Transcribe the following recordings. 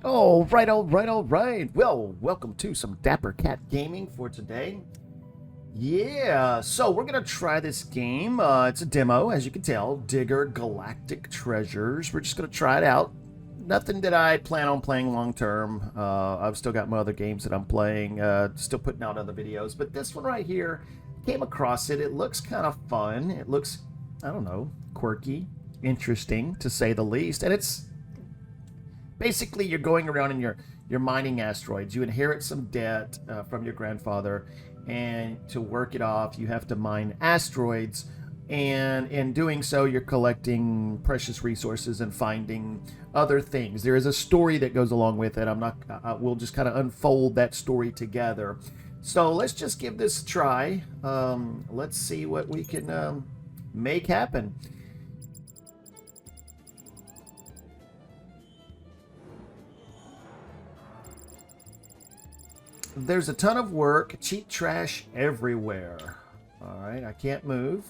All right. Well, welcome to some Dapper Cat Gaming for today. Yeah, so we're gonna try this game. It's a demo, as you can tell. Digger Galactic Treasures. We're just gonna try it out. Nothing that I plan on playing long term. I've still got my other games that I'm playing. Still putting out other videos, but this one right here, came across it. It looks kind of fun. It looks, I don't know, quirky, interesting to say the least, and it's basically you're going around and you're mining asteroids. You inherit some debt from your grandfather, and to work it off, you have to mine asteroids. And in doing so, you're collecting precious resources and finding other things. There is a story that goes along with it. We'll just kind of unfold that story together. So let's just give this a try. Let's see what we can make happen. There's a ton of work, cheap trash everywhere. All right, I can't move.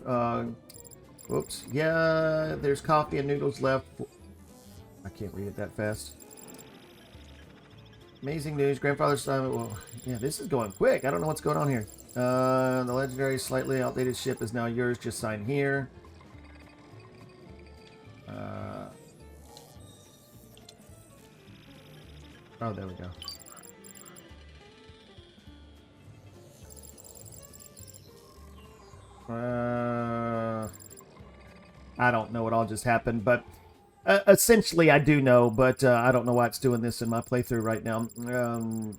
Whoops. Yeah, there's coffee and noodles left. I can't read it that fast. Amazing news. Grandfather's son. Well, yeah, this is going quick. I don't know what's going on here. The legendary, slightly outdated ship is now yours. Just sign here. Oh, there we go. I don't know what all just happened, but essentially I do know, but I don't know why it's doing this in my playthrough right now.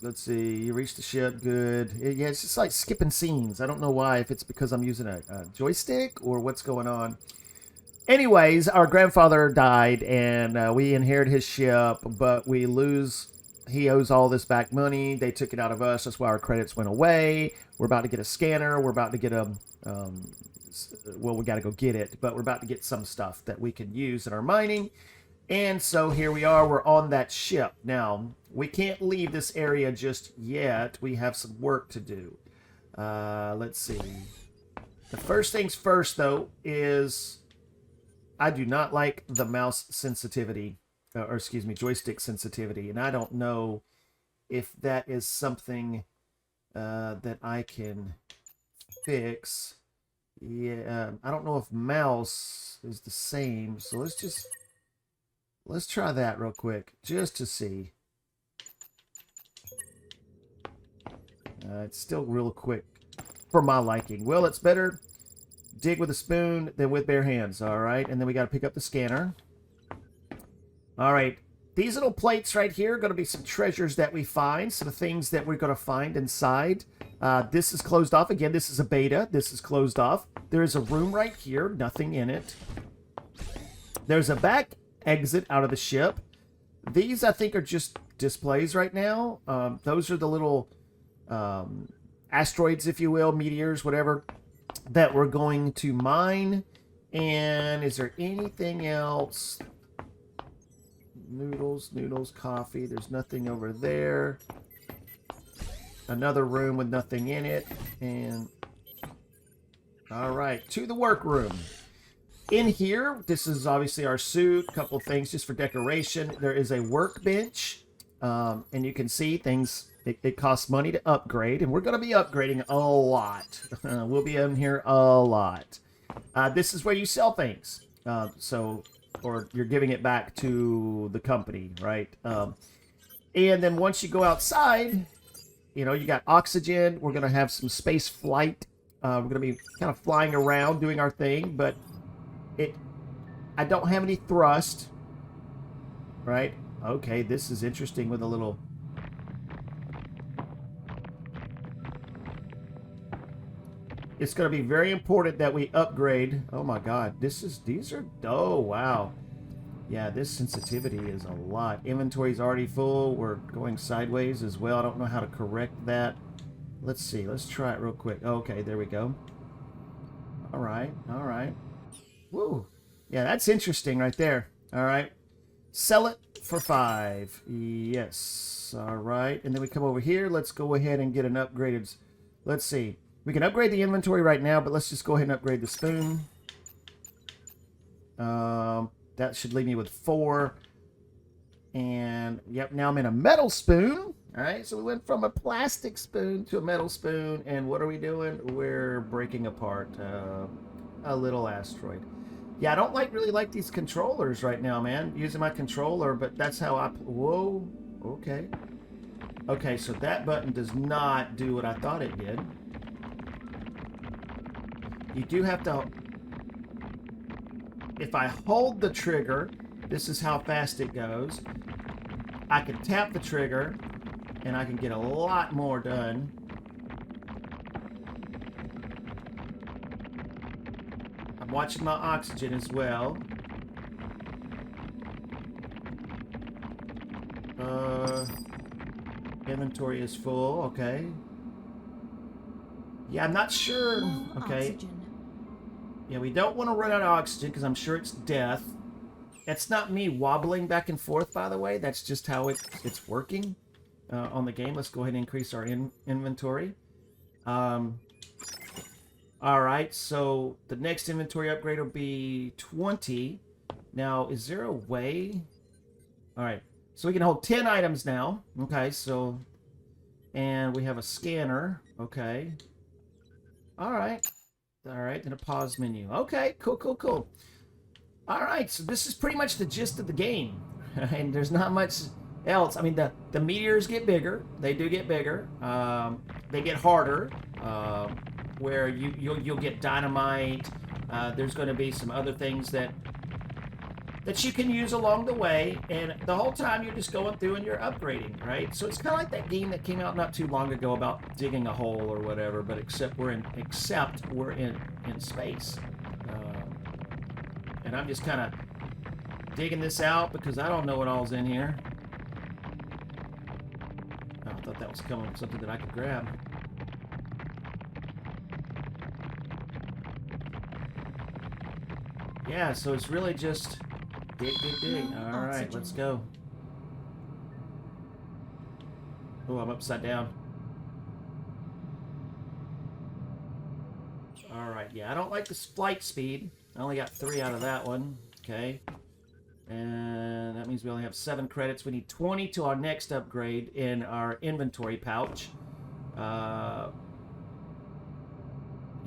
Let's see. You reached the ship. Good. Yeah, it's just like skipping scenes. I don't know why, if it's because I'm using a joystick or what's going on. Anyways, our grandfather died, and we inherit his ship, but we lose. He owes all this back money. They took it out of us. That's why our credits went away. We're about to get a scanner. We're about to get a well, we got to go get it, but we're about to get some stuff that we can use in our mining. And so here we are. We're on that ship. Now, we can't leave this area just yet. We have some work to do. Let's see. The first things first, though, is I do not like the mouse sensitivity, or excuse me, joystick sensitivity, and I don't know if that is something that I can fix. Yeah, I don't know if mouse is the same, so let's try that real quick just to see. It's still real quick for my liking. Well, it's better dig with a spoon than with bare hands. All right, and then we got to pick up the scanner. All right, these little plates right here are going to be some treasures that we find, some things that we're going to find inside. This is closed off. Again, this is a beta. This is closed off. There is a room right here, nothing in it. There's a back exit out of the ship. These, I think, are just displays right now. Those are the little asteroids, if you will, meteors, whatever, that we're going to mine. And is there anything else? Noodles, coffee. There's nothing over there. Another room with nothing in it. And all right, to the workroom. In here, this is obviously our suit. A couple things just for decoration. There is a workbench, and you can see things. It costs money to upgrade, and we're going to be upgrading a lot. We'll be in here a lot. This is where you sell things. Or you're giving it back to the company, right? And then once you go outside, you know, you got oxygen. We're going to have some space flight. We're going to be kind of flying around doing our thing, but I don't have any thrust, right? Okay, this is interesting with a little... It's going to be very important that we upgrade. Oh my god, oh wow. Yeah, this sensitivity is a lot. Inventory's already full. We're going sideways as well. I don't know how to correct that. Let's see. Let's try it real quick. Okay, there we go. All right. Woo. Yeah, that's interesting right there. All right. Sell it for 5. Yes. All right. And then we come over here. Let's go ahead and get an upgraded... Let's see. We can upgrade the inventory right now, but let's just go ahead and upgrade the spoon. That should leave me with 4. And yep, now I'm in a metal spoon. All right, so we went from a plastic spoon to a metal spoon. And what are we doing? We're breaking apart a little asteroid. Yeah, I don't really like these controllers right now, man. Using my controller, but that's how I... Whoa, okay. Okay, so that button does not do what I thought it did. You do have to... If I hold the trigger, this is how fast it goes. I can tap the trigger, and I can get a lot more done. I'm watching my oxygen as well. Inventory is full, okay. Yeah, I'm not sure. Okay. Oxygen. Yeah, we don't want to run out of oxygen because I'm sure it's death. It's not me wobbling back and forth, by the way. That's just how it's working on the game. Let's go ahead and increase our inventory. All right, so the next inventory upgrade will be 20. Now, is there a way? All right, so we can hold 10 items now. Okay, so... And we have a scanner. Okay. All right. All right, then a pause menu. Okay, cool, cool, cool. All right, so this is pretty much the gist of the game. And there's not much else. I mean, the meteors get bigger. They do get bigger. They get harder, where you'll get dynamite. There's going to be some other things that you can use along the way, and the whole time you're just going through and you're upgrading, right? So it's kind of like that game that came out not too long ago about digging a hole or whatever, but except we're in space, and I'm just kind of digging this out because I don't know what all's in here. Oh, I thought that was coming with something that I could grab. Yeah, so it's really just dig, dig, dig. All right, let's go. Oh, I'm upside down. All right, yeah, I don't like this flight speed. I only got 3 out of that one. Okay. And that means we only have 7 credits. We need 20 to our next upgrade in our inventory pouch.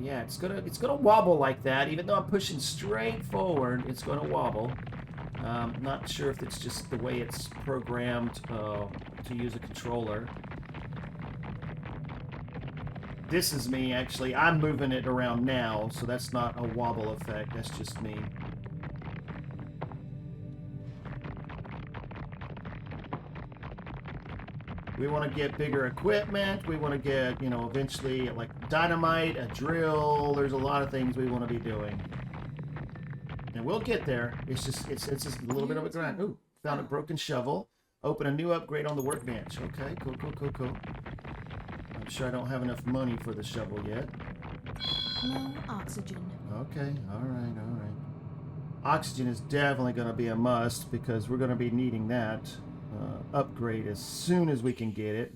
Yeah, it's gonna wobble like that. Even though I'm pushing straight forward, it's gonna wobble. Not sure if it's just the way it's programmed to use a controller. This is me, actually. I'm moving it around now, so that's not a wobble effect. That's just me. We want to get bigger equipment. We want to get, you know, eventually, like, dynamite, a drill. There's a lot of things we want to be doing. And we'll get there. It's just a little bit of a grind. Ooh, found a broken shovel. Open a new upgrade on the workbench. Okay, cool, cool, cool, cool. I'm sure I don't have enough money for the shovel yet. Low oxygen. Okay, all right, all right. Oxygen is definitely going to be a must because we're going to be needing that upgrade as soon as we can get it.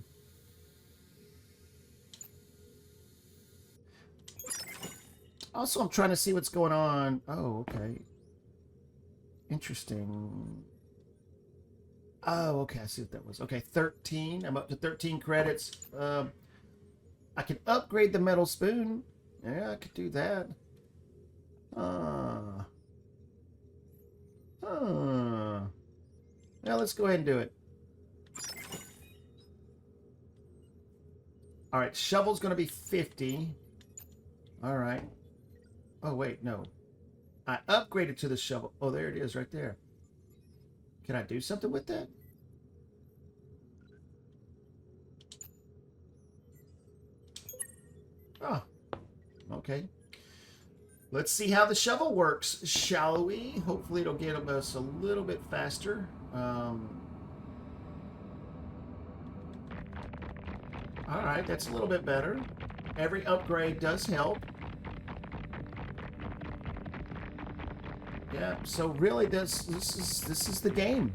Also, I'm trying to see what's going on. Oh, okay. Interesting. Oh, okay. I see what that was. Okay, 13. I'm up to 13 credits. I can upgrade the metal spoon. Yeah, I could do that. Well, let's go ahead and do it. All right, shovel's going to be 50. All right. Oh, wait, no. I upgraded to the shovel. Oh, there it is right there. Can I do something with that? Oh, okay. Let's see how the shovel works, shall we? Hopefully it'll get us a little bit faster. Alright, that's a little bit better. Every upgrade does help. Yeah, so really this is the game.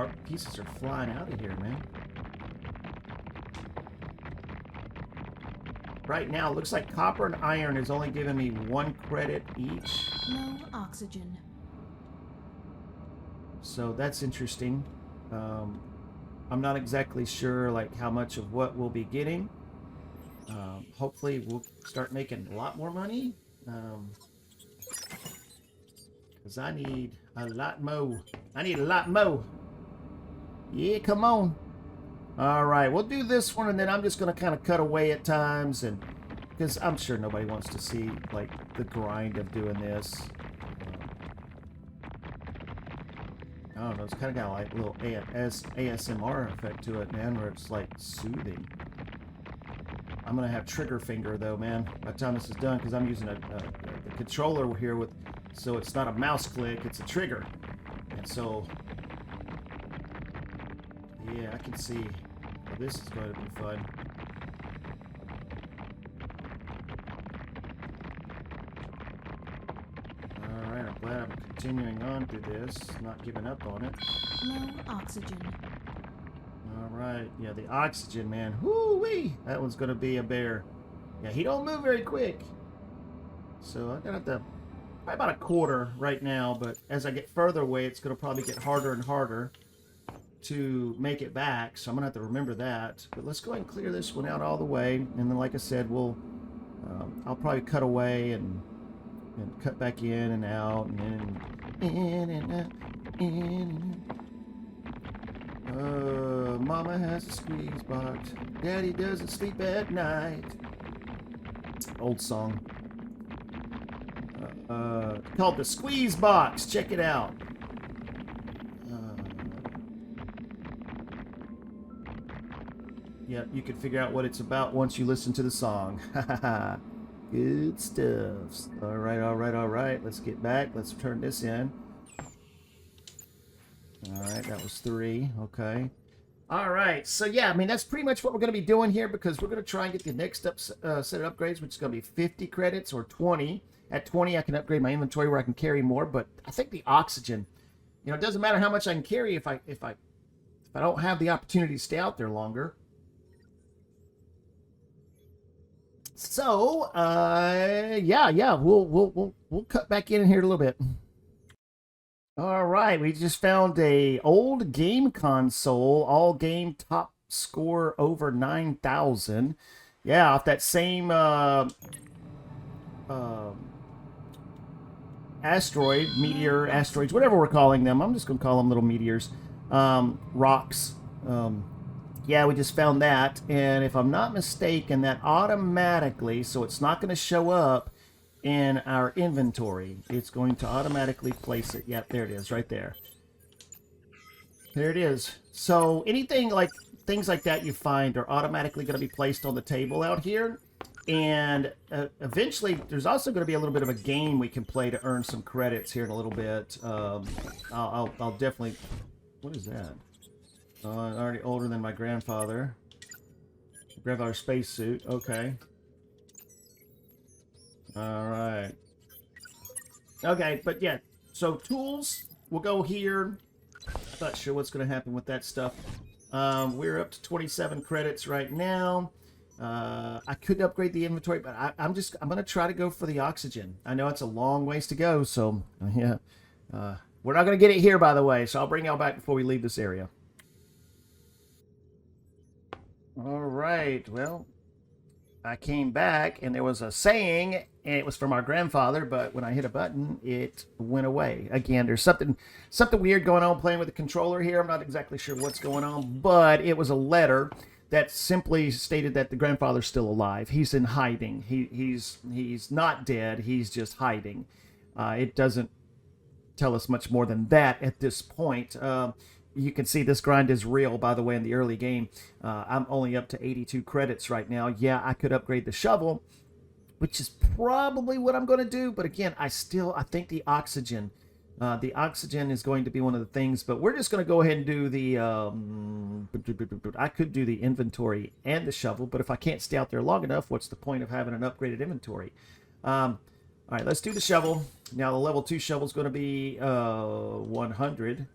Heart pieces are flying out of here, man. Right now, it looks like copper and iron is only giving me 1 credit each. Low oxygen. So that's interesting. I'm not exactly sure like how much of what we'll be getting. Hopefully we'll start making a lot more money. Because I need a lot more. I need a lot more. Yeah, come on. All right, we'll do this one, and then I'm just going to kind of cut away at times, and because I'm sure nobody wants to see like the grind of doing this. I don't know, it's kind of got like a little ASMR effect to it, man, where it's like soothing. I'm gonna have trigger finger though, man, by the time this is done, because I'm using the controller here with, so it's not a mouse click, it's a trigger, and so yeah, I can see how this is going to be fun. All right, I'm glad I'm continuing on through this, not giving up on it. Low oxygen. All right, yeah, the oxygen, man. Whoo-wee! That one's gonna be a bear. Yeah, he don't move very quick. So I'm gonna have to, probably about a quarter right now, but as I get further away, it's gonna probably get harder and harder to make it back. So I'm gonna have to remember that. But let's go ahead and clear this one out all the way, and then, like I said, we'll, I'll probably cut away and cut back in and out, and in and out, in and out. Mama has a squeeze box. Daddy doesn't sleep at night. Old song. Called the Squeeze Box. Check it out. Yep, you can figure out what it's about once you listen to the song. Good stuff. All right, all right, all right. Let's get back. Let's turn this in. All right, that was 3. Okay. All right. So, yeah, I mean, that's pretty much what we're going to be doing here, because we're going to try and get the next set of upgrades, which is going to be 50 credits or 20. At 20, I can upgrade my inventory where I can carry more, but I think the oxygen, you know, it doesn't matter how much I can carry if I don't have the opportunity to stay out there longer. So, yeah, we'll cut back in here a little bit. All right, we just found a old game console, all game top score over 9,000. Yeah, off that same asteroid, meteor, asteroids, whatever we're calling them. I'm just gonna call them little meteors, rocks. Yeah, we just found that, and if I'm not mistaken, that automatically, so it's not going to show up in our inventory. It's going to automatically place it. Yep, there it is, right there. There it is. So anything like, things like that you find are automatically going to be placed on the table out here. And eventually, there's also going to be a little bit of a game we can play to earn some credits here in a little bit. I'll definitely... What is that? I'm already older than my grandfather. Grandfather's spacesuit. Okay. Alright. Okay, but yeah. So, tools. We'll go here. Not sure what's going to happen with that stuff. We're up to 27 credits right now. I could upgrade the inventory, but I'm going to try to go for the oxygen. I know it's a long ways to go, so, yeah. We're not going to get it here, by the way, so I'll bring y'all back before we leave this area. All right, well, I came back, and there was a saying, and it was from our grandfather, but when I hit a button, it went away. Again, there's something weird going on playing with the controller here. I'm not exactly sure what's going on, but it was a letter that simply stated that the grandfather's still alive. He's in hiding. He's not dead. He's just hiding. It doesn't tell us much more than that at this point. You can see this grind is real, by the way, in the early game. I'm only up to 82 credits right now. Yeah, I could upgrade the shovel, which is probably what I'm going to do. But again, I think the oxygen is going to be one of the things. But we're just going to go ahead and do the... I could do the inventory and the shovel, but if I can't stay out there long enough, what's the point of having an upgraded inventory? All right, let's do the shovel. Now, the level 2 shovel is going to be 100.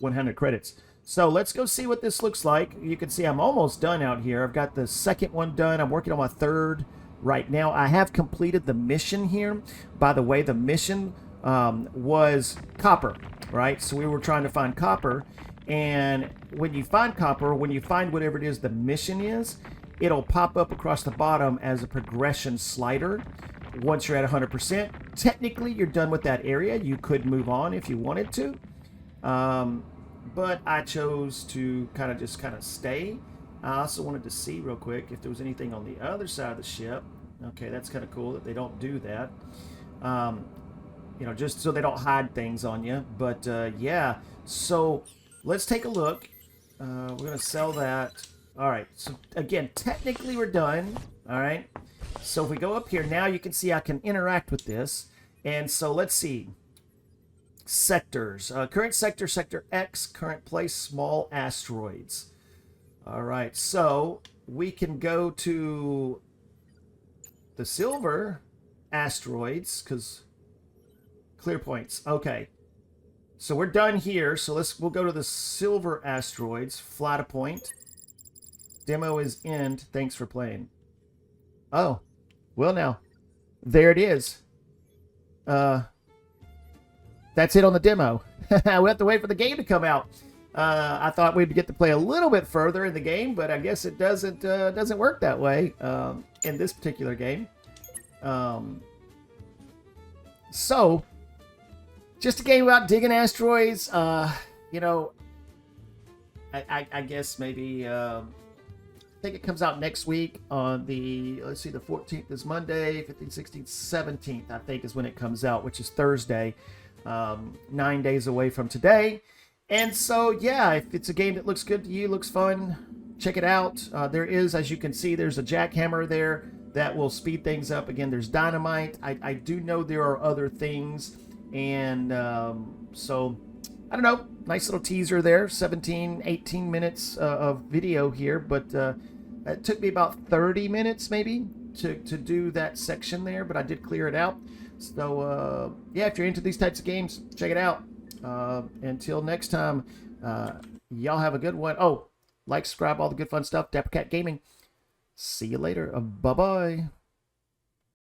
100 credits. So let's go see what this looks like. You can see I'm almost done out here. I've got the second one done. I'm working on my third right now. I have completed the mission here. By the way, the mission was copper, right? So we were trying to find copper. And when you find copper, when you find whatever it is the mission is, it'll pop up across the bottom as a progression slider. Once you're at 100%, technically you're done with that area. You could move on if you wanted to. But I chose to kind of stay. I also wanted to see real quick if there was anything on the other side of the ship. Okay, that's kind of cool that they don't do that. You know, just so they don't hide things on you. But yeah, so let's take a look. We're going to sell that. All right, so again, technically we're done. All right, so if we go up here, now you can see I can interact with this. And so let's see. Sectors. Current sector, sector X. Current place, small asteroids. All right, so we can go to the silver asteroids because clear points. Okay, so we're done here. So we'll go to the silver asteroids. Flat a point. Demo is end. Thanks for playing. Oh, well now, there it is. That's it on the demo. We have to wait for the game to come out. I thought we'd get to play a little bit further in the game, but I guess it doesn't work that way in this particular game. So, just a game about digging asteroids. You know, I guess maybe I think it comes out next week on the, let's see, the 14th is Monday, 15th, 16th, 17th, I think is when it comes out, which is Thursday. 9 days away from today. And so, yeah, if it's a game that looks good to you, looks fun, check it out. There is, as you can see, there's a jackhammer there that will speed things up. Again, there's dynamite. I do know there are other things. And so, I don't know. Nice little teaser there. 17, 18 minutes of video here. But it took me about 30 minutes maybe to do that section there. But I did clear it out. So, yeah, if you're into these types of games, check it out. Until next time, y'all have a good one. Oh, like, subscribe, all the good fun stuff. Dapper Cat Gaming. See you later. Bye-bye.